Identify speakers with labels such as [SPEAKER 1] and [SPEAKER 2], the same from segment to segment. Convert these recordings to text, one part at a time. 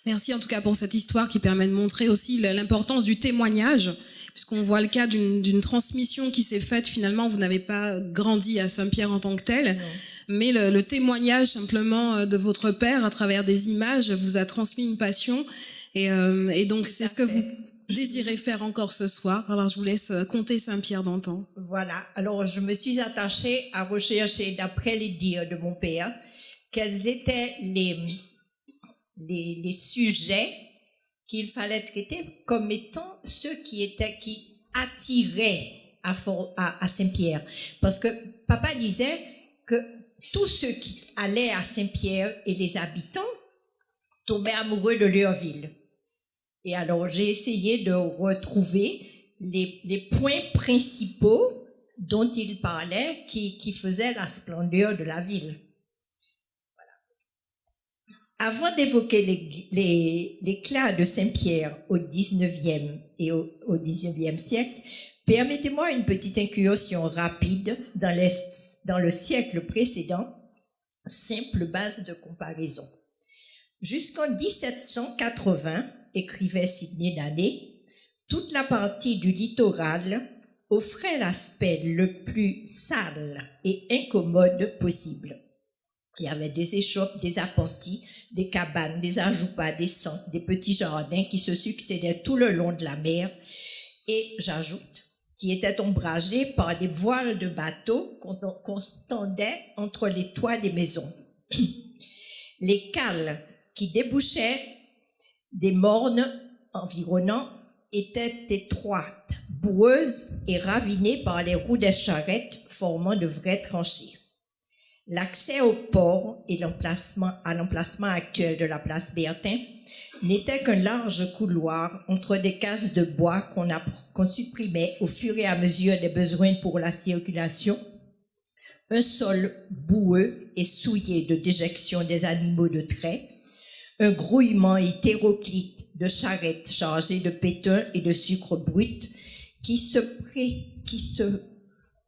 [SPEAKER 1] Merci en tout cas pour cette histoire qui permet de montrer aussi l'importance du témoignage, puisqu'on voit le cas d'une transmission qui s'est faite. Finalement, vous n'avez pas grandi à Saint-Pierre en tant que tel,
[SPEAKER 2] Non.
[SPEAKER 1] mais le témoignage simplement de votre père à travers des images vous a transmis une passion. Et donc, c'est ce que vous désirez faire encore ce soir. Alors, je vous laisse compter Saint-Pierre d'antan.
[SPEAKER 2] Voilà. Alors, je me suis attachée à rechercher, d'après les dires de mon père, quels étaient les sujets qu'il fallait traiter comme étant ceux qui attiraient à Saint-Pierre. Parce que papa disait que tous ceux qui allaient à Saint-Pierre et les habitants tombaient amoureux de leur ville. Et alors, j'ai essayé de retrouver les points principaux dont il parlait qui faisaient la splendeur de la ville. Avant d'évoquer l'éclat de Saint-Pierre au 19e et au 19e siècle, permettez-moi une petite incursion rapide dans le siècle précédent, simple base de comparaison. Jusqu'en 1780, écrivait Sidney Danet, toute la partie du littoral offrait l'aspect le plus sale et incommode possible. Il y avait des échoppes, des appentis, des cabanes, des ajoupas, des centres, des petits jardins qui se succédaient tout le long de la mer et, j'ajoute, qui étaient ombragés par des voiles de bateaux qu'on tendait entre les toits des maisons. Les cales qui débouchaient des mornes environnants étaient étroites, boueuses et ravinées par les roues des charrettes formant de vraies tranchées. L'accès au port et à l'emplacement actuel de la place Bertin n'était qu'un large couloir entre des cases de bois qu'on supprimait au fur et à mesure des besoins pour la circulation, un sol boueux et souillé de déjection des animaux de trait, un grouillement hétéroclite de charrettes chargées de pétun et de sucre brut qui se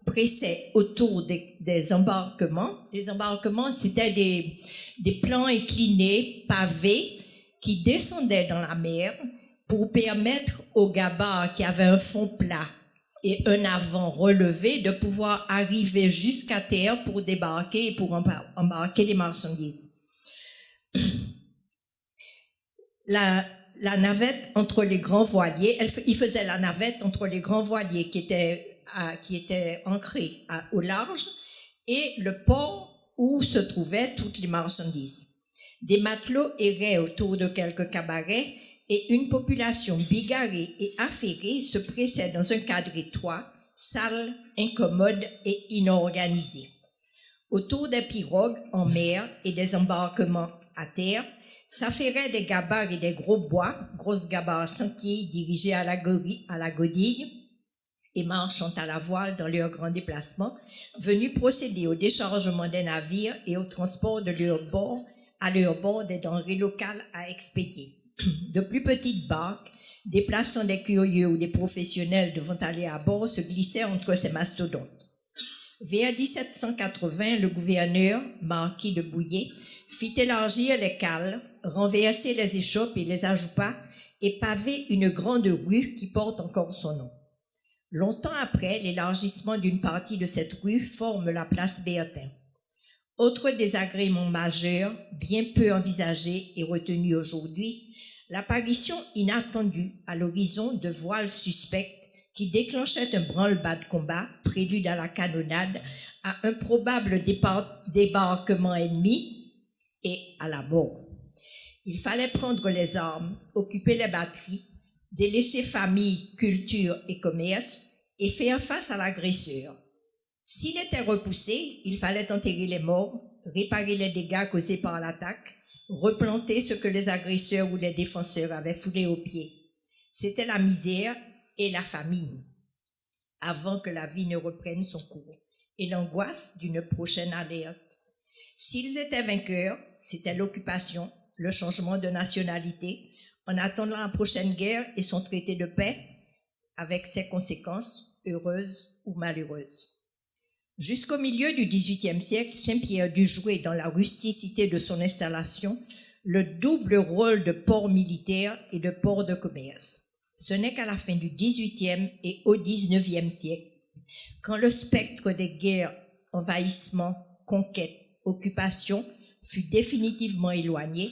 [SPEAKER 2] pressaient autour des embarquements. Les embarquements, c'était des plans inclinés, pavés, qui descendaient dans la mer pour permettre aux gabarres qui avaient un fond plat et un avant relevé de pouvoir arriver jusqu'à terre pour débarquer et pour embarquer les marchandises. La navette entre les grands voiliers, il faisait la navette entre les grands voiliers qui étaient ancrés au large et le port où se trouvaient toutes les marchandises. Des matelots erraient autour de quelques cabarets et une population bigarrée et affairée se pressait dans un cadre étroit, sale, incommode et inorganisé. Autour des pirogues en mer et des embarquements à terre, s'affairaient des gabarres et des gros bois, grosses gabarres sans quilles dirigées à la godille et marchant à la voile dans leurs grands déplacements, venus procéder au déchargement des navires et au transport à leur bord des denrées locales à expédier. De plus petites barques, déplaçant des curieux ou des professionnels devant aller à bord, se glissaient entre ces mastodontes. Vers 1780, le gouverneur, marquis de Bouillé, fit élargir les cales, renverser les échoppes et les ajoupas et paver une grande rue qui porte encore son nom. Longtemps après, l'élargissement d'une partie de cette rue forme la place Bertin. Autre désagrément majeur, bien peu envisagé et retenu aujourd'hui, l'apparition inattendue à l'horizon de voiles suspectes qui déclenchaient un branle-bas de combat, prélude à la canonnade, à un probable débarquement ennemi et à la mort. Il fallait prendre les armes, occuper les batteries, délaisser famille, culture et commerce et faire face à l'agresseur. S'il était repoussé, il fallait enterrer les morts, réparer les dégâts causés par l'attaque, replanter ce que les agresseurs ou les défenseurs avaient foulé aux pieds. C'était la misère et la famine, avant que la vie ne reprenne son cours, et l'angoisse d'une prochaine alerte. S'ils étaient vainqueurs, c'était l'occupation, le changement de nationalité, en attendant la prochaine guerre et son traité de paix, avec ses conséquences, heureuses ou malheureuses. Jusqu'au milieu du XVIIIe siècle, Saint-Pierre dut jouer dans la rusticité de son installation le double rôle de port militaire et de port de commerce. Ce n'est qu'à la fin du XVIIIe et au XIXe siècle, quand le spectre des guerres, envahissements, conquêtes, occupations fut définitivement éloigné,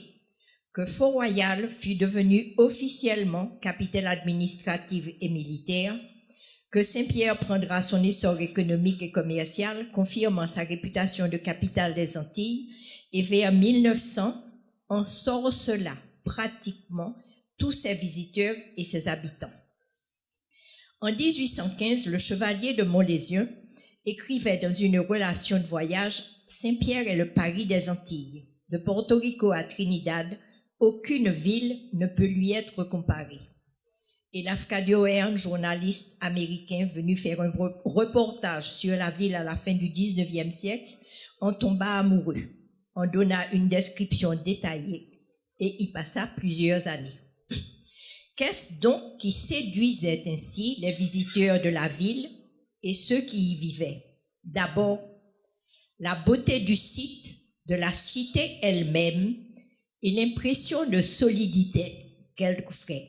[SPEAKER 2] que Fort-Royal fut devenu officiellement capitale administrative et militaire, que Saint-Pierre prendra son essor économique et commercial, confirmant sa réputation de capitale des Antilles, et vers 1900, ensorcela pratiquement tous ses visiteurs et ses habitants. En 1815, le chevalier de Montlésien écrivait dans une relation de voyage « Saint-Pierre est le Paris des Antilles. De Porto Rico à Trinidad, aucune ville ne peut lui être comparée. » Et Lafcadio Hearn, journaliste américain venu faire un reportage sur la ville à la fin du XIXe siècle, en tomba amoureux, en donna une description détaillée et y passa plusieurs années. Qu'est-ce donc qui séduisait ainsi les visiteurs de la ville et ceux qui y vivaient? D'abord, la beauté du site, de la cité elle-même et l'impression de solidité qu'elle offrait.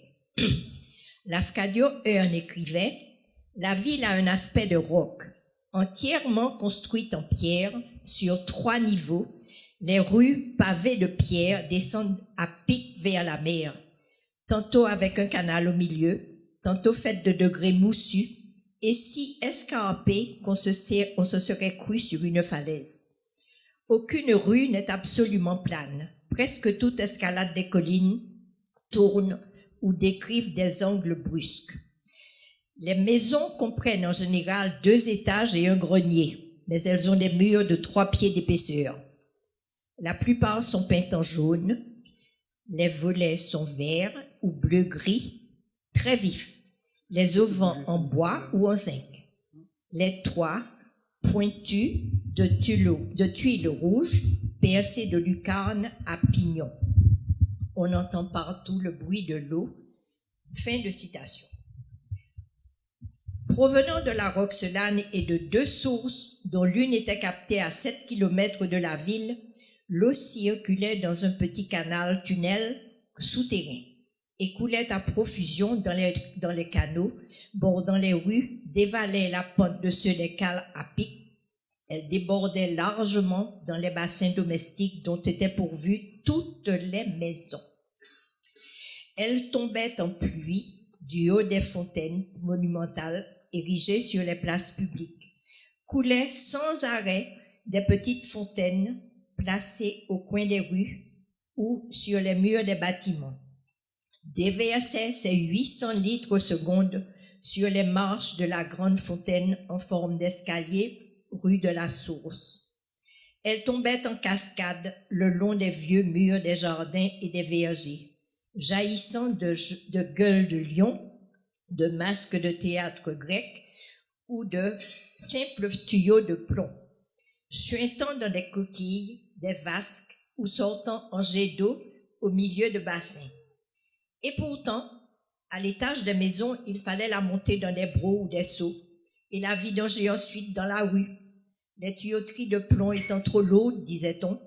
[SPEAKER 2] Lafcadio Hearn écrivait « La ville a un aspect de roc, entièrement construite en pierre, sur 3 niveaux. Les rues pavées de pierre descendent à pic vers la mer, tantôt avec un canal au milieu, tantôt faites de degrés moussus, et si escarpées qu'on se serait cru sur une falaise. Aucune rue n'est absolument plane. Presque toute escalade des collines, tourne ou décrivent des angles brusques. Les maisons comprennent en général 2 étages et un grenier, mais elles ont des murs de 3 pieds d'épaisseur. La plupart sont peintes en jaune. Les volets sont verts ou bleu-gris, très vifs. Les auvents en bois ou en zinc. Les toits pointus de tuiles rouges, percés de lucarnes à pignons. On entend partout le bruit de l'eau. Fin de citation. Provenant de la Roxelane et de 2 sources, dont l'une était captée à 7 km de la ville, l'eau circulait dans un petit canal-tunnel souterrain et coulait à profusion dans les canaux, bordant les rues, dévalait la pente de ceux des cales à pic. Elle débordait largement dans les bassins domestiques dont étaient pourvues toutes les maisons. Elle tombait en pluie du haut des fontaines monumentales érigées sur les places publiques. Coulaient sans arrêt des petites fontaines placées au coin des rues ou sur les murs des bâtiments. Déversaient ses 800 litres secondes sur les marches de la grande fontaine en forme d'escalier rue de la Source. Elle tombait en cascade le long des vieux murs des jardins et des vergers, jaillissant de gueules de lion, de masques de théâtre grec ou de simples tuyaux de plomb, chuintant dans des coquilles, des vasques ou sortant en jet d'eau au milieu de bassins. Et pourtant, à l'étage des maisons, il fallait la monter dans des brocs ou des seaux et la vidanger ensuite dans la rue, les tuyauteries de plomb étant trop lourdes, disait-on,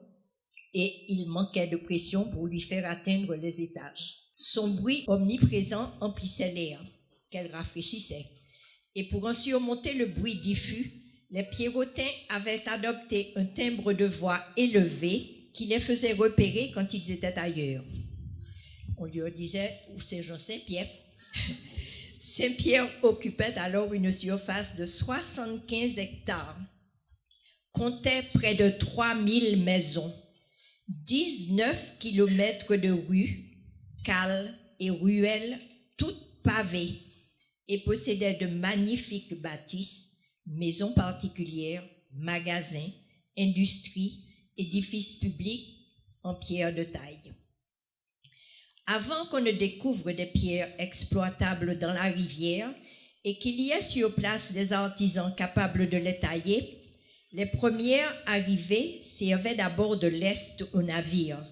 [SPEAKER 2] et il manquait de pression pour lui faire atteindre les étages. Son bruit omniprésent emplissait l'air, qu'elle rafraîchissait, et pour en surmonter le bruit diffus, les Pierrotins avaient adopté un timbre de voix élevé qui les faisait repérer quand ils étaient ailleurs. On lui disait « Où c'est Jean Saint-Pierre ?» Saint-Pierre occupait alors une surface de 75 hectares, comptait près de 3000 maisons, 19 kilomètres de rues, cales et ruelles, toutes pavées, et possédait de magnifiques bâtisses, maisons particulières, magasins, industries, édifices publics en pierre de taille. Avant qu'on ne découvre des pierres exploitables dans la rivière et qu'il y ait sur place des artisans capables de les tailler, les premières arrivées servaient d'abord de lest aux navires.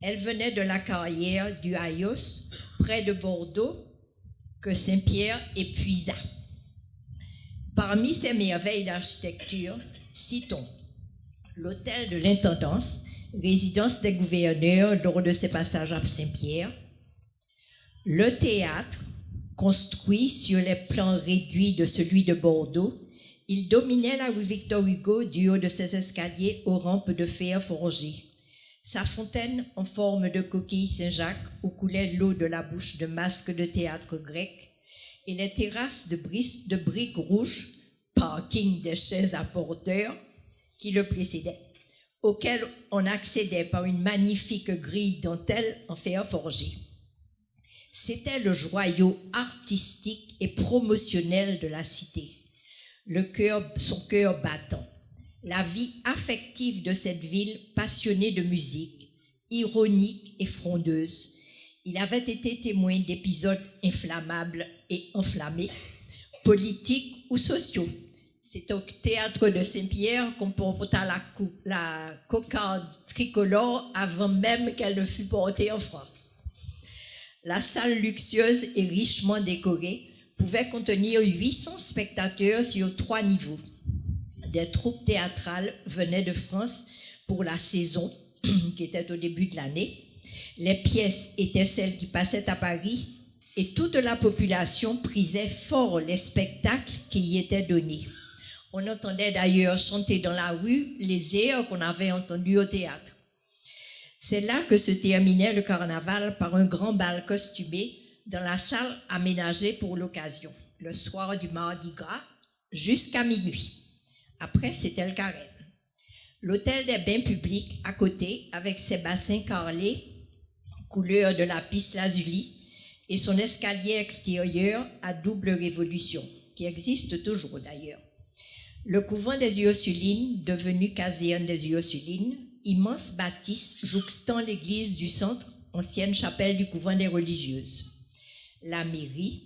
[SPEAKER 2] Elles venaient de la carrière du Ayos, près de Bordeaux, que Saint-Pierre épuisa. Parmi ces merveilles d'architecture, citons l'hôtel de l'Intendance, résidence des gouverneurs lors de ses passages à Saint-Pierre. Le théâtre, construit sur les plans réduits de celui de Bordeaux, il dominait la rue Victor Hugo du haut de ses escaliers aux rampes de fer forgé. Sa fontaine en forme de coquille Saint-Jacques où coulait l'eau de la bouche de masques de théâtre grec et les terrasses de briques rouges, parking des chaises à porteurs qui le précédaient, auxquelles on accédait par une magnifique grille dentelle en fer forgé. C'était le joyau artistique et promotionnel de la cité, son cœur battant. La vie affective de cette ville passionnée de musique, ironique et frondeuse. Il avait été témoin d'épisodes inflammables et enflammés, politiques ou sociaux. C'est au théâtre de Saint-Pierre qu'on porta la cocarde tricolore avant même qu'elle ne fut portée en France. La salle luxueuse et richement décorée pouvait contenir 800 spectateurs sur 3 niveaux. Des troupes théâtrales venaient de France pour la saison, qui était au début de l'année. Les pièces étaient celles qui passaient à Paris et toute la population prisait fort les spectacles qui y étaient donnés. On entendait d'ailleurs chanter dans la rue les airs qu'on avait entendus au théâtre. C'est là que se terminait le carnaval par un grand bal costumé dans la salle aménagée pour l'occasion, le soir du Mardi Gras, jusqu'à minuit. Après, c'était le carême. L'hôtel des bains publics à côté, avec ses bassins carrelés, couleur de la piste lazuli, et son escalier extérieur à double révolution, qui existe toujours d'ailleurs. Le couvent des Ursulines, devenu caserne des Ursulines, immense bâtisse jouxtant l'église du centre, ancienne chapelle du couvent des religieuses. La mairie,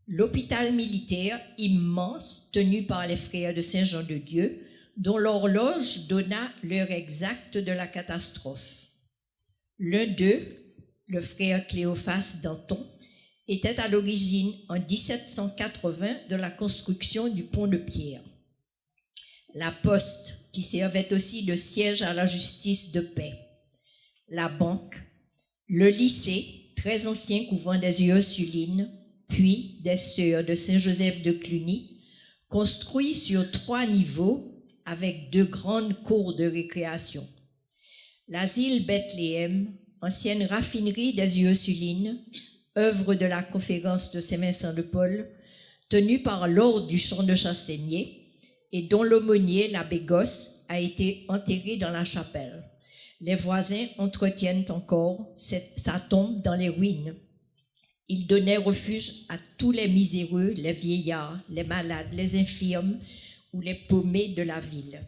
[SPEAKER 2] l'hôpital militaire immense tenu par les frères de Saint-Jean-de-Dieu, dont l'horloge donna l'heure exacte de la catastrophe. L'un d'eux, le frère Cléophas Danton, était à l'origine en 1780 de la construction du pont de pierre. La poste, qui servait aussi de siège à la justice de paix. La banque, le lycée, très ancien couvent des Ursulines, puis des Sœurs de Saint-Joseph de Cluny, construit sur 3 niveaux avec 2 grandes cours de récréation. L'asile Bethléem, ancienne raffinerie des Ursulines, œuvre de la conférence de Saint-Vincent-de-Paul, tenue par l'ordre du champ de Chassaignier et dont l'aumônier, l'abbé Gosse, a été enterré dans la chapelle. Les voisins entretiennent encore sa tombe dans les ruines. Il donnait refuge à tous les miséreux, les vieillards, les malades, les infirmes ou les paumés de la ville.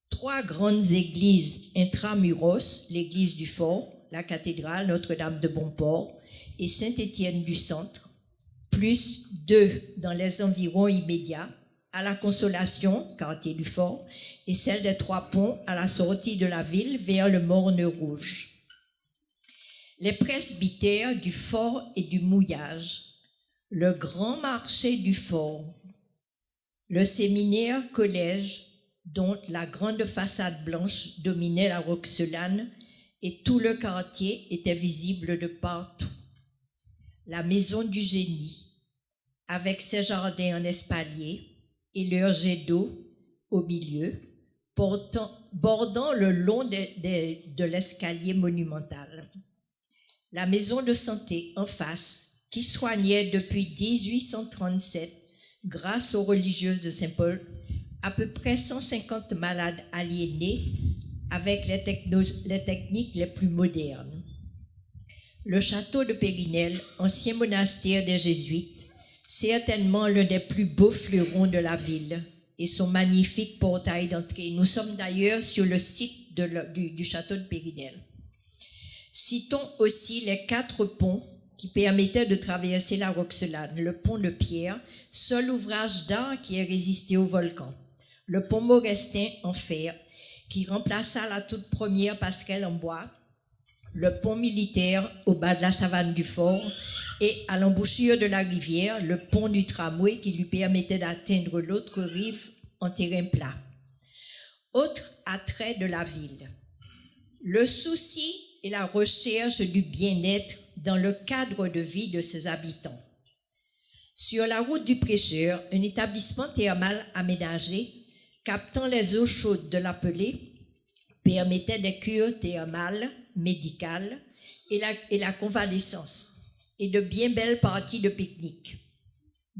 [SPEAKER 2] 3 grandes églises intramuros, l'église du Fort, la cathédrale Notre-Dame de Bonport et Saint-Étienne du Centre, plus 2 dans les environs immédiats, à la Consolation, quartier du Fort, et celle des 3 ponts à la sortie de la ville vers le Morne Rouge. Les presbytères du Fort et du Mouillage, le grand marché du Fort, le séminaire collège dont la grande façade blanche dominait la Roxelane et tout le quartier était visible de partout. La maison du génie, avec ses jardins en espalier et leur jet d'eau au milieu, bordant le long de l'escalier monumental. La maison de santé en face, qui soignait depuis 1837, grâce aux religieuses de Saint-Paul, à peu près 150 malades aliénés avec les techniques les plus modernes. Le château de Périnelle, ancien monastère des Jésuites, certainement l'un des plus beaux fleurons de la ville, et son magnifique portail d'entrée. Nous sommes d'ailleurs sur le site du château de Périnelle. Citons aussi les 4 ponts qui permettaient de traverser la Roxelane. Le pont de pierre, seul ouvrage d'art qui ait résisté au volcan. Le pont Maurestin en fer, qui remplaça la toute première passerelle en bois. Le pont militaire au bas de la savane du Fort et à l'embouchure de la rivière, le pont du tramway qui lui permettait d'atteindre l'autre rive en terrain plat. Autre attrait de la ville, le souci et la recherche du bien-être dans le cadre de vie de ses habitants. Sur la route du Prêcheur, un établissement thermal aménagé, captant les eaux chaudes de l'Apelé, permettait des cures thermales, médicales et la convalescence, et de bien belles parties de pique-nique.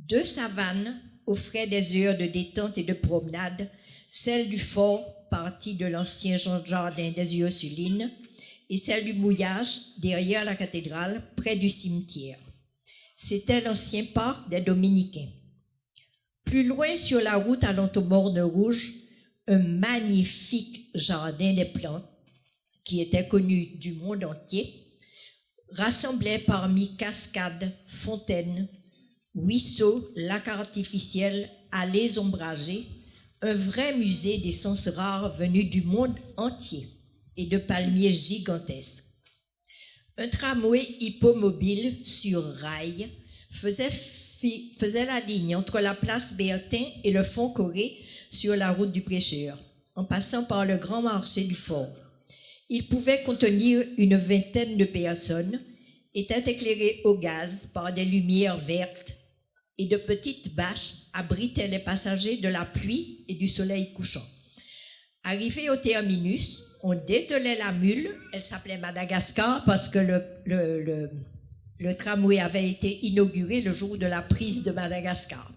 [SPEAKER 2] 2 savanes offraient des heures de détente et de promenade, celle du fort, partie de l'ancien jardin des Ursulines, et celle du mouillage, derrière la cathédrale, près du cimetière. C'était l'ancien parc des Dominicains. Plus loin, sur la route allant au Morne Rouge, un magnifique jardin des plantes, qui était connu du monde entier, rassemblait parmi cascades, fontaines, ruisseaux, lacs artificiels, allées ombragées, un vrai musée d'essences rares venues du monde entier et de palmiers gigantesques. Un tramway hippomobile sur rail faisait la ligne entre la place Bertin et le Fond Corée sur la route du Prêcheur, en passant par le grand marché du fort. Il pouvait contenir une vingtaine de personnes, était éclairé au gaz par des lumières vertes et de petites bâches abritaient les passagers de la pluie et du soleil couchant. Arrivé au terminus, on dételait la mule, elle s'appelait Madagascar parce que le tramway avait été inauguré le jour de la prise de Madagascar.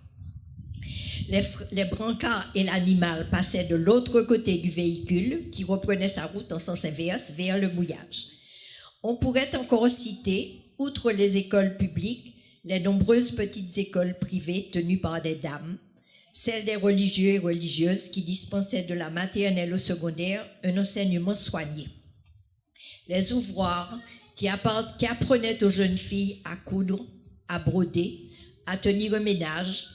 [SPEAKER 2] Les brancards et l'animal passaient de l'autre côté du véhicule qui reprenait sa route en sens inverse vers le mouillage. On pourrait encore citer, outre les écoles publiques, les nombreuses petites écoles privées tenues par des dames, celles des religieux et religieuses qui dispensaient de la maternelle au secondaire un enseignement soigné. Les ouvroirs qui apprenaient aux jeunes filles à coudre, à broder, à tenir un ménage,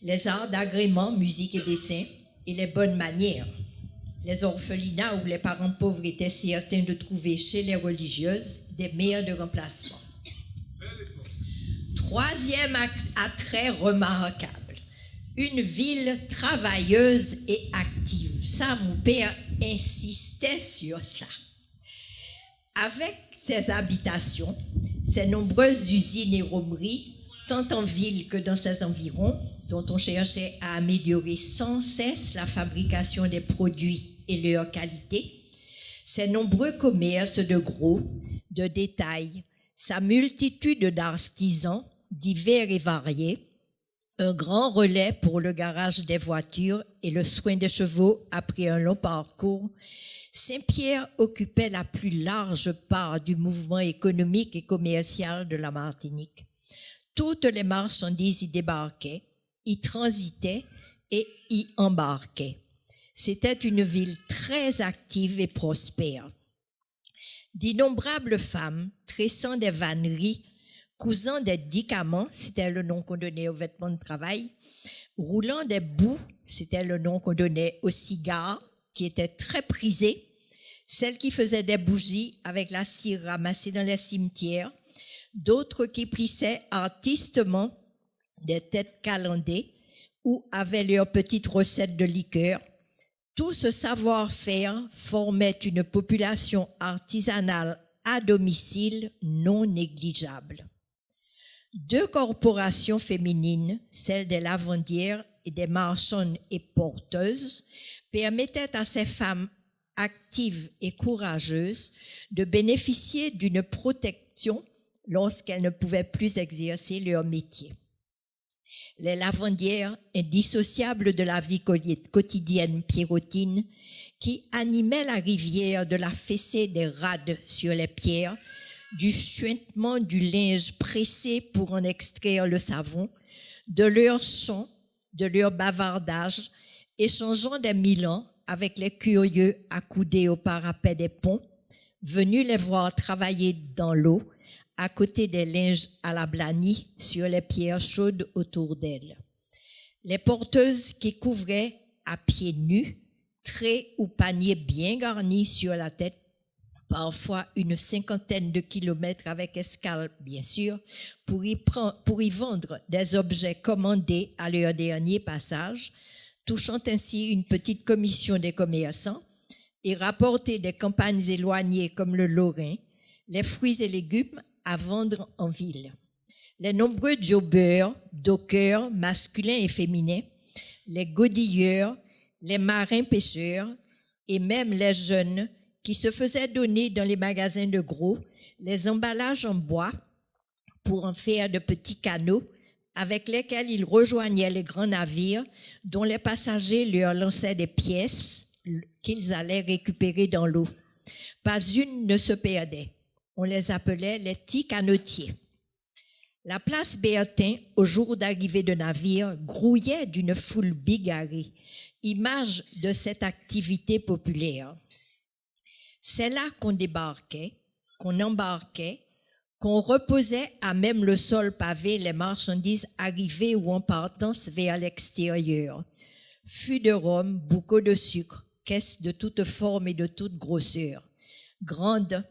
[SPEAKER 2] les arts d'agrément, musique et dessin, et les bonnes manières. Les orphelinats où les parents pauvres étaient certains de trouver chez les religieuses des mères de remplacement. 3e attrait remarquable. Une ville travailleuse et active. Ça, mon père insistait sur ça. Avec ses habitations, ses nombreuses usines et romeries, tant en ville que dans ses environs, dont on cherchait à améliorer sans cesse la fabrication des produits et leur qualité, ses nombreux commerces de gros, de détail, sa multitude d'artisans divers et variés, un grand relais pour le garage des voitures et le soin des chevaux après un long parcours, Saint-Pierre occupait la plus large part du mouvement économique et commercial de la Martinique. Toutes les marchandises y débarquaient, y transitaient et y embarquaient. C'était une ville très active et prospère. D'innombrables femmes tressant des vanneries, cousant des dicaments, c'était le nom qu'on donnait aux vêtements de travail, roulant des bouts, c'était le nom qu'on donnait aux cigares, qui étaient très prisés, celles qui faisaient des bougies avec la cire ramassée dans les cimetières, d'autres qui plissaient artistement des têtes calandées ou avaient leurs petites recettes de liqueur. Tout ce savoir-faire formait une population artisanale à domicile non négligeable. 2 corporations féminines, celles des lavandières et des marchandes et porteuses, permettaient à ces femmes actives et courageuses de bénéficier d'une protection lorsqu'elles ne pouvaient plus exercer leur métier. Les lavandières, indissociables de la vie quotidienne pierrotine, qui animaient la rivière de la fessée des rades sur les pierres, du chuintement du linge pressé pour en extraire le savon, de leurs chants, de leur bavardage, échangeant des milans avec les curieux accoudés au parapet des ponts, venus les voir travailler dans l'eau, à côté des linges à la blanie, sur les pierres chaudes autour d'elles. Les porteuses qui couvraient à pieds nus, traits ou paniers bien garnis sur la tête, parfois une 50aine de kilomètres avec escale, bien sûr, pour y vendre des objets commandés à leur dernier passage, touchant ainsi une petite commission des commerçants et rapporter des campagnes éloignées comme le Lorrain les fruits et légumes à vendre en ville. Les nombreux jobbers, dockers, masculins et féminins, les godilleurs, les marins-pêcheurs et même les jeunes qui se faisaient donner dans les magasins de gros les emballages en bois pour en faire de petits canots avec lesquels ils rejoignaient les grands navires dont les passagers leur lançaient des pièces qu'ils allaient récupérer dans l'eau. Pas une ne se perdait. On les appelait les petits canotiers. La place Bertin, au jour d'arrivée de navire, grouillait d'une foule bigarrée, image de cette activité populaire. C'est là qu'on débarquait, qu'on embarquait, qu'on reposait à même le sol pavé les marchandises arrivées ou en partance vers l'extérieur. Fûts de rhum, boucaux de sucre, caisses de toute forme et de toute grosseur. Grandes,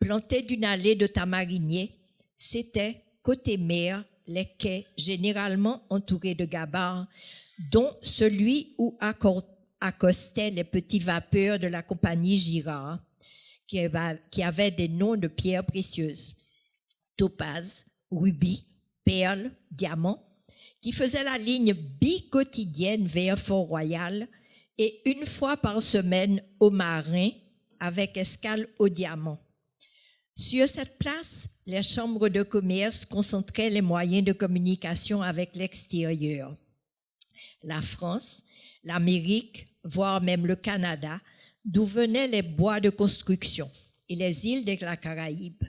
[SPEAKER 2] plantées d'une allée de tamariniers, c'était, côté mer, les quais généralement entourés de gabarres, dont celui où accostaient les petits vapeurs de la compagnie Girard, qui avait des noms de pierres précieuses. Topaz, rubis, perles, diamants, qui faisaient la ligne bi-quotidienne vers Fort-Royal et une fois par semaine au Marin avec escale au Diamant. Sur cette place, les chambres de commerce concentraient les moyens de communication avec l'extérieur. La France, l'Amérique, voire même le Canada, d'où venaient les bois de construction et les îles de la Caraïbe.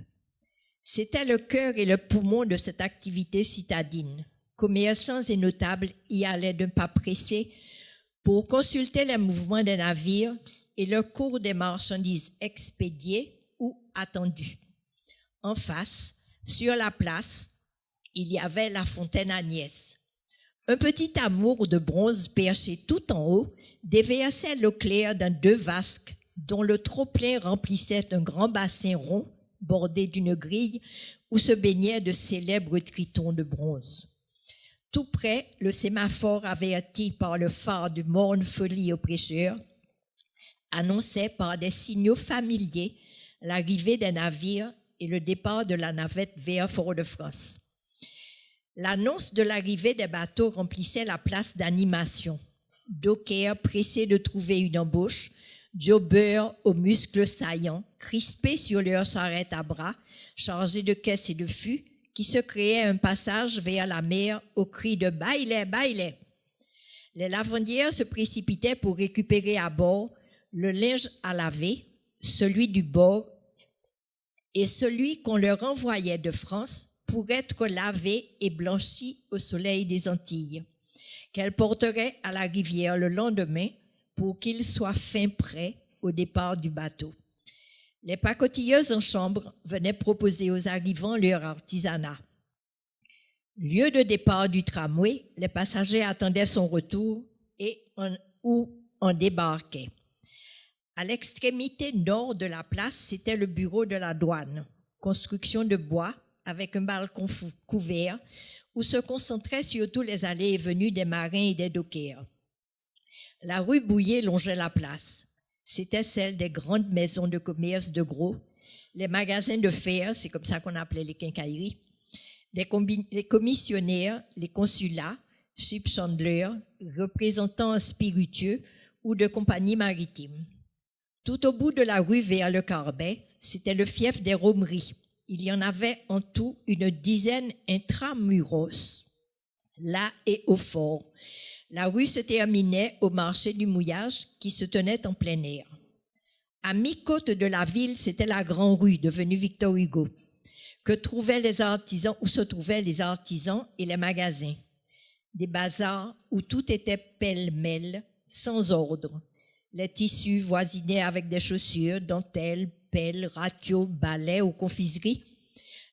[SPEAKER 2] C'était le cœur et le poumon de cette activité citadine. Commerçants et notables y allaient d'un pas pressé pour consulter les mouvements des navires et le cours des marchandises expédiées ou attendues. En face, sur la place, il y avait la fontaine Agnès. Un petit amour de bronze perché tout en haut déversait l'eau claire dans 2 vasques dont le trop-plein remplissait un grand bassin rond bordé d'une grille où se baignaient de célèbres tritons de bronze. Tout près, le sémaphore averti par le phare de morne folie aux prêcheurs annonçait par des signaux familiers l'arrivée des navires et le départ de la navette vers Fort-de-France. L'annonce de l'arrivée des bateaux remplissait la place d'animation. Dockers pressés de trouver une embauche, jobbers aux muscles saillants, crispés sur leurs charrettes à bras, chargés de caisses et de fûts, qui se créaient un passage vers la mer au cri de « Bailey, bailey ». Les lavandières se précipitaient pour récupérer à bord le linge à laver, celui du bord et celui qu'on leur envoyait de France pour être lavé et blanchi au soleil des Antilles, qu'elles porteraient à la rivière le lendemain pour qu'il soit fin prêt au départ du bateau. Les pacotilleuses en chambre venaient proposer aux arrivants leur artisanat. Lieu de départ du tramway, les passagers attendaient son retour ou en débarquaient. À l'extrémité nord de la place, c'était le bureau de la douane, construction de bois avec un balcon couvert où se concentraient surtout les allées et venues des marins et des dockers. La rue Bouillet longeait la place. C'était celle des grandes maisons de commerce de gros, les magasins de fer, c'est comme ça qu'on appelait les quincailleries, les commissionnaires, les consulats, ship chandlers, représentants spiritueux ou de compagnies maritimes. Tout au bout de la rue vers le Carbet, c'était le fief des Romeries. Il y en avait en tout une dizaine intramuros, là et au fort. La rue se terminait au marché du mouillage qui se tenait en plein air. À mi-côte de la ville, c'était la grande rue devenue Victor Hugo, où se trouvaient les artisans et les magasins. Des bazars où tout était pêle-mêle, sans ordre. Les tissus voisinaient avec des chaussures, dentelles, pelles, ratios, balais ou confiseries.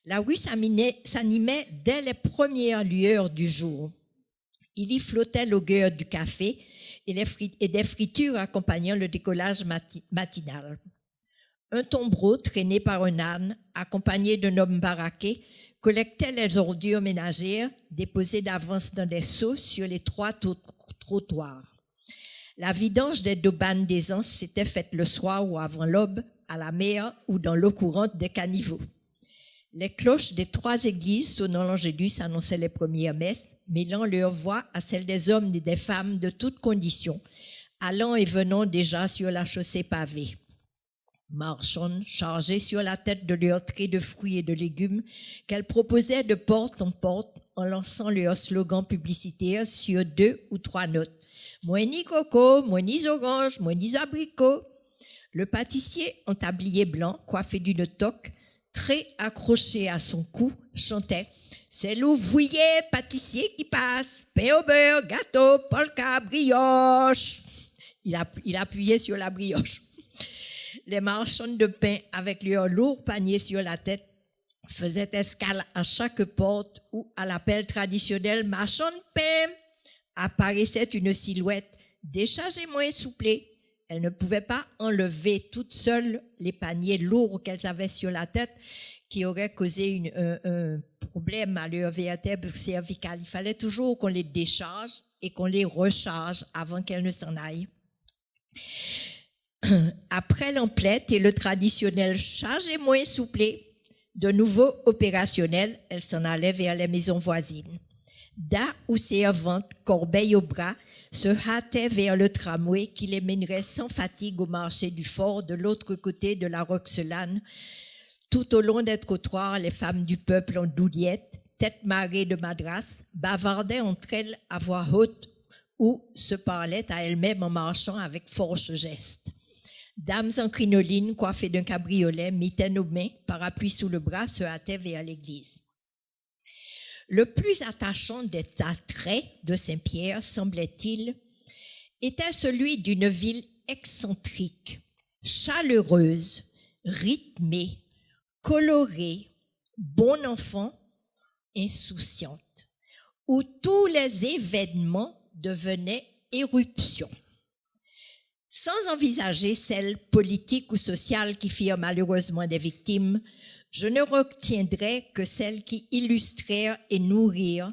[SPEAKER 2] La rue s'animait dès les premières lueurs du jour. Il y flottait l'odeur du café et des fritures accompagnant le décollage matinal. Un tombereau traîné par un âne, accompagné d'un homme baraqué, collectait les ordures ménagères déposées d'avance dans des seaux sur les 3 trottoirs. La vidange des daubanes d'aisance s'était faite le soir ou avant l'aube, à la mer ou dans l'eau courante des caniveaux. Les cloches des 3 églises sonnant l'Angélus annonçaient les premières messes, mêlant leur voix à celles des hommes et des femmes de toutes conditions, allant et venant déjà sur la chaussée pavée. Marchandes chargées sur la tête de leurs traits de fruits et de légumes qu'elles proposaient de porte en porte en lançant leurs slogans publicitaires sur 2 ou 3 notes. Moins ni coco, moins ni orange, moins ni abricot. Le pâtissier en tablier blanc, coiffé d'une toque, très accroché à son cou, chantait « C'est l'ouvrier pâtissier qui passe, pain au beurre, gâteau, polka, brioche ». Il appuyait sur la brioche. Les marchandes de pain, avec leurs lourds paniers sur la tête, faisaient escale à chaque porte où, à l'appel traditionnel « Marchand de pain », apparaissait une silhouette déchargée-moi essoufflée. Elles ne pouvaient pas enlever toutes seules les paniers lourds qu'elles avaient sur la tête qui auraient causé un problème à leur vertèbre cervicale. Il fallait toujours qu'on les décharge et qu'on les recharge avant qu'elles ne s'en aillent. Après l'emplette et le traditionnel « chargez-moi essoufflé », de nouveau opérationnel, elles s'en allaient vers les maisons voisines. Da ou servantes, corbeilles au bras, se hâtaient vers le tramway qui les mènerait sans fatigue au marché du fort de l'autre côté de la Roxelane. Tout au long des trottoirs, les femmes du peuple en douillette, tête marée de madras, bavardaient entre elles à voix haute ou se parlaient à elles-mêmes en marchant avec force gestes. Dames en crinoline, coiffées d'un cabriolet, mitaines aux mains, parapluie sous le bras, se hâtaient vers l'église. Le plus attachant des attraits de Saint-Pierre, semblait-il, était celui d'une ville excentrique, chaleureuse, rythmée, colorée, bon enfant, insouciante, où tous les événements devenaient éruptions. Sans envisager celles politiques ou sociales qui firent malheureusement des victimes, je ne retiendrai que celles qui illustrèrent et nourrirent,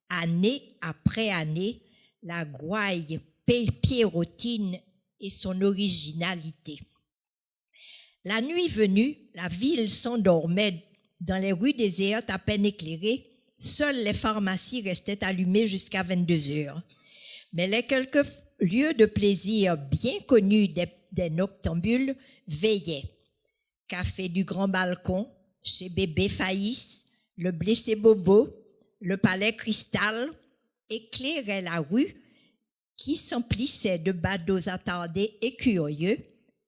[SPEAKER 2] année après année, la gouaille pierrotine et son originalité. La nuit venue, la ville s'endormait dans les rues désertes à peine éclairées. Seules les pharmacies restaient allumées jusqu'à 22 heures. Mais les quelques lieux de plaisir bien connus des noctambules veillaient. Café du Grand Balcon, chez Bébé Faïs, le Blessé Bobo, le Palais Cristal, éclairaient la rue qui s'emplissait de badauds attardés et curieux,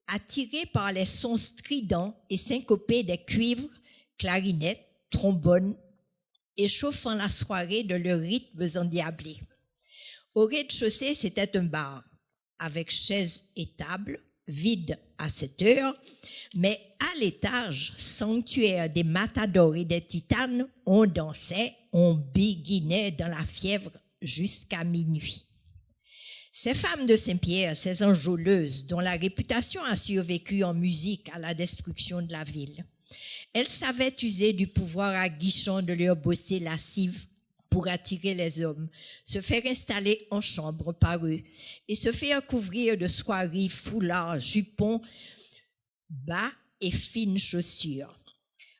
[SPEAKER 2] attirés par les sons stridents et syncopés des cuivres, clarinettes, trombones, échauffant la soirée de leurs rythmes endiablés. Au rez-de-chaussée, c'était un bar, avec chaises et tables, vide à 7 heures, mais à l'étage, sanctuaire des matadors et des titanes, on dansait, on béguinait dans la fièvre jusqu'à minuit. Ces femmes de Saint-Pierre, ces enjôleuses, dont la réputation a survécu en musique à la destruction de la ville, elles savaient user du pouvoir aguichant de leur beauté lascive pour attirer les hommes, se faire installer en chambre par eux et se faire couvrir de soieries, foulards, jupons, bas et fines chaussures.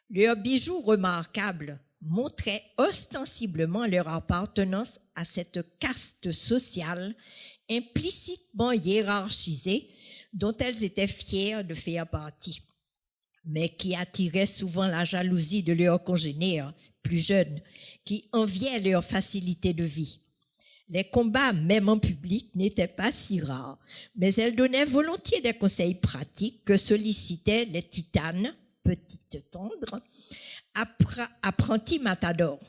[SPEAKER 2] Leurs bijoux remarquables montraient ostensiblement leur appartenance à cette caste sociale implicitement hiérarchisée dont elles étaient fières de faire partie, mais qui attirait souvent la jalousie de leurs congénères plus jeunes qui enviaient leur facilité de vie. Les combats, même en public, n'étaient pas si rares, mais elles donnaient volontiers des conseils pratiques que sollicitaient les titanes, petites tendres, apprentis matadors.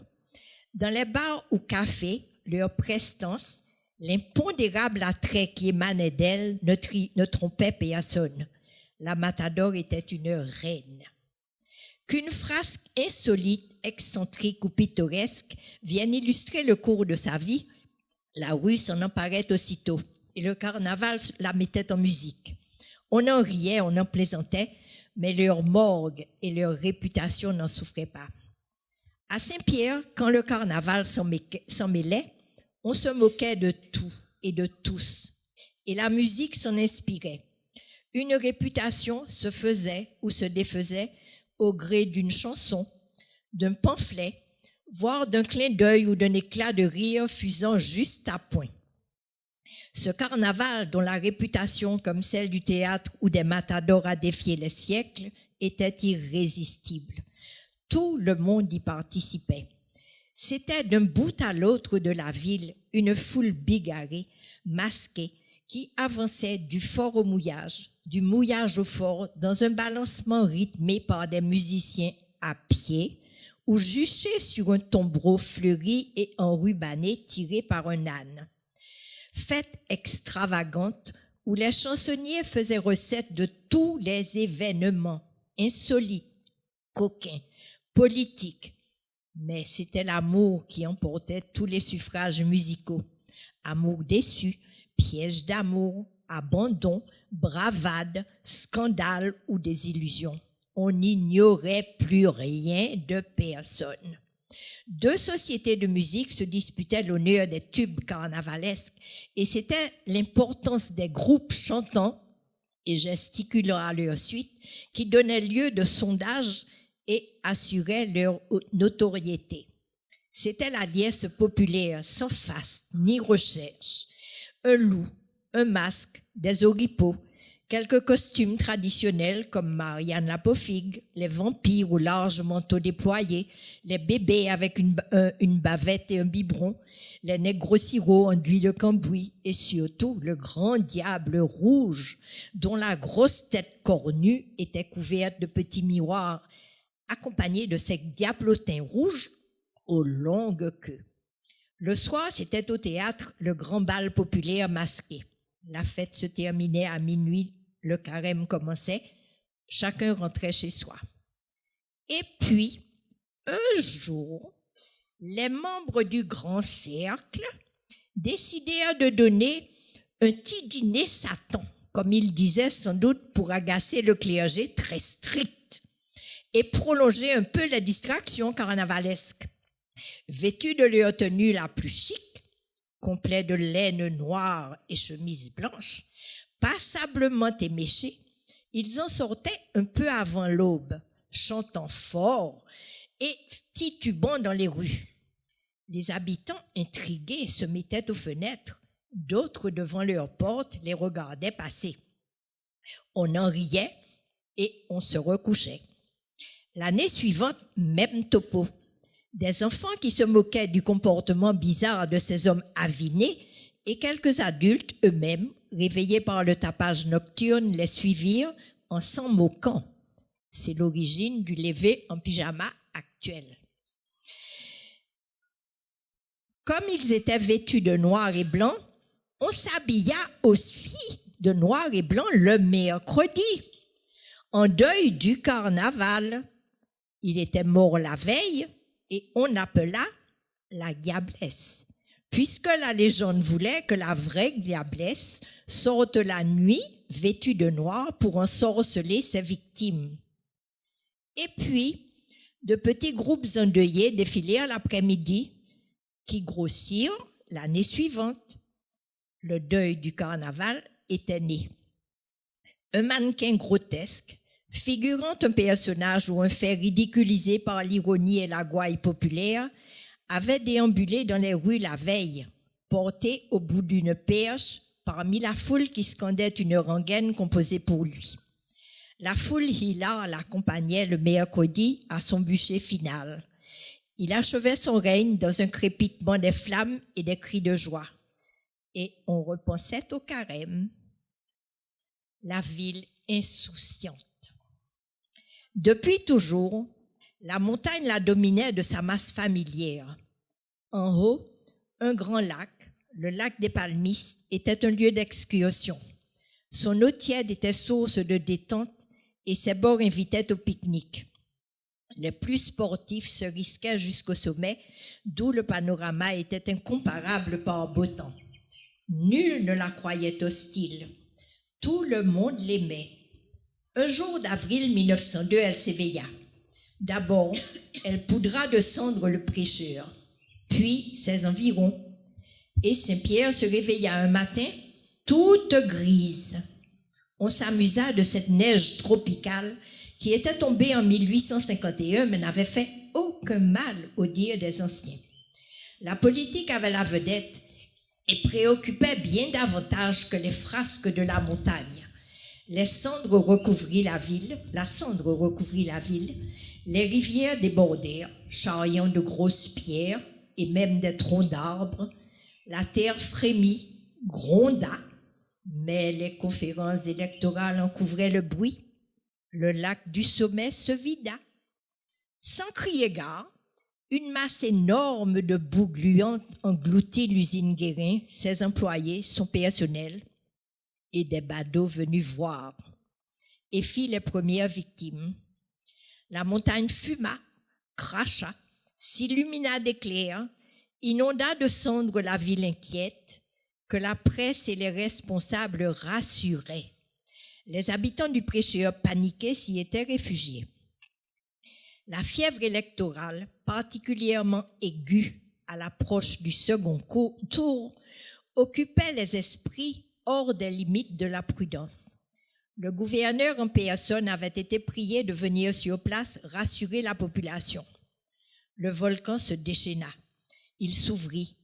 [SPEAKER 2] Dans les bars ou cafés, leur prestance, l'impondérable attrait qui émanait d'elle ne trompait personne. La matador était une reine. Qu'une phrase insolite, excentrique ou pittoresque vienne illustrer le cours de sa vie, la rue s'en emparait aussitôt et le carnaval la mettait en musique. On en riait, on en plaisantait, mais leur morgue et leur réputation n'en souffraient pas. À Saint-Pierre, quand le carnaval s'en mêlait, on se moquait de tout et de tous. et la musique s'en inspirait. Une réputation se faisait ou se défaisait au gré d'une chanson, d'un pamphlet, voire d'un clin d'œil ou d'un éclat de rire fusant juste à point. Ce carnaval, dont la réputation, comme celle du théâtre ou des matadors, a défié les siècles, était irrésistible. Tout le monde y participait. C'était d'un bout à l'autre de la ville une foule bigarrée, masquée, qui avançait du fort au mouillage, du mouillage au fort, dans un balancement rythmé par des musiciens à pied ou juchés sur un tombereau fleuri et enrubanné tiré par un âne. Fête extravagante où les chansonniers faisaient recette de tous les événements insolites, coquins, politiques. Mais c'était l'amour qui emportait tous les suffrages musicaux. Amour déçu, piège d'amour, abandon, bravade, scandale ou désillusion. On n'ignorait plus rien de personne. Deux sociétés de musique se disputaient l'honneur des tubes carnavalesques et c'était l'importance des groupes chantant et gesticulant à leur suite qui donnait lieu de sondages et assurait leur notoriété. C'était la liesse populaire sans face ni recherche. Un loup, un masque, des oripeaux, quelques costumes traditionnels comme Marianne la Paufigue, les vampires au large manteau déployé, les bébés avec une bavette et un biberon, les nègres sirops enduits de cambouis et surtout le grand diable rouge dont la grosse tête cornue était couverte de petits miroirs accompagné de ces diablotins rouges aux longues queues. Le soir, c'était au théâtre le grand bal populaire masqué. La fête se terminait à minuit, le carême commençait, chacun rentrait chez soi. Et puis, un jour, les membres du grand cercle décidèrent de donner un petit dîner Satan, comme ils disaient sans doute pour agacer le clergé très strict et prolonger un peu la distraction carnavalesque. Vêtus de leur tenue la plus chic, complet de laine noire et chemise blanche, passablement éméchés, ils en sortaient un peu avant l'aube, chantant fort et titubant dans les rues. Les habitants intrigués se mettaient aux fenêtres, d'autres devant leurs portes les regardaient passer. On en riait et on se recouchait. L'année suivante, même topo. Des enfants qui se moquaient du comportement bizarre de ces hommes avinés et quelques adultes eux-mêmes, réveillés par le tapage nocturne, les suivirent en s'en moquant. C'est l'origine du lever en pyjama actuel. Comme ils étaient vêtus de noir et blanc, on s'habilla aussi de noir et blanc le mercredi, en deuil du carnaval. Il était mort la veille et on appela la diablesse, puisque la légende voulait que la vraie diablesse sorte la nuit vêtue de noir pour ensorceler ses victimes. Et puis, de petits groupes endeuillés défilèrent l'après-midi, qui grossirent l'année suivante. Le deuil du carnaval était né. Un mannequin grotesque, figurant un personnage ou un fait ridiculisé par l'ironie et la gouaille populaire, avait déambulé dans les rues la veille, porté au bout d'une perche parmi la foule qui scandait une rengaine composée pour lui. La foule hilar l'accompagnait le mercredi à son bûcher final. Il achevait son règne dans un crépitement des flammes et des cris de joie. Et on repensait au carême. La ville insouciante. Depuis toujours, la montagne la dominait de sa masse familière. En haut, un grand lac, le lac des Palmistes, était un lieu d'excursion. Son eau tiède était source de détente et ses bords invitaient au pique-nique. Les plus sportifs se risquaient jusqu'au sommet, d'où le panorama était incomparable par beau temps. Nul ne la croyait hostile. Tout le monde l'aimait. Un jour d'avril 1902, elle s'éveilla. D'abord, elle poudra de cendre le prêcheur, puis ses environs. Et Saint-Pierre se réveilla un matin, toute grise. On s'amusa de cette neige tropicale qui était tombée en 1851 mais n'avait fait aucun mal au dire des anciens. La politique avait la vedette et préoccupait bien davantage que les frasques de la montagne. La cendre recouvrit la ville, les rivières débordèrent, charriant de grosses pierres et même des troncs d'arbres. La terre frémit, gronda, mais les conférences électorales en couvraient le bruit. Le lac du sommet se vida. Sans crier gare, une masse énorme de boue gluante engloutit l'usine Guérin, ses employés, son personnel et des badauds venus voir, et fit les premières victimes. La montagne fuma, cracha, s'illumina d'éclairs, inonda de cendres la ville inquiète, que la presse et les responsables rassuraient. Les habitants du Prêcheur paniqués s'y étaient réfugiés. La fièvre électorale, particulièrement aiguë à l'approche du second tour, occupait les esprits hors des limites de la prudence. Le gouverneur en personne avait été prié de venir sur place rassurer la population. Le volcan se déchaîna, il s'ouvrit,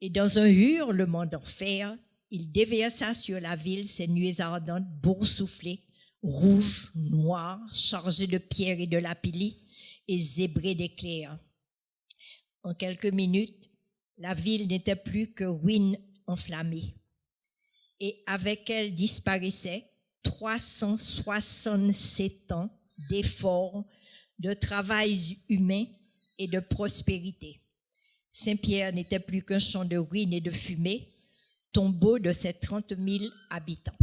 [SPEAKER 2] et dans un hurlement d'enfer, il déversa sur la ville ses nuées ardentes boursouflées, rouges, noires, chargées de pierres et de lapis et zébrées d'éclairs. En quelques minutes, la ville n'était plus que ruines enflammées. Et avec elle disparaissaient 367 ans d'efforts, de travail humain et de prospérité. Saint-Pierre n'était plus qu'un champ de ruines et de fumée, tombeau de ses 30 000 habitants.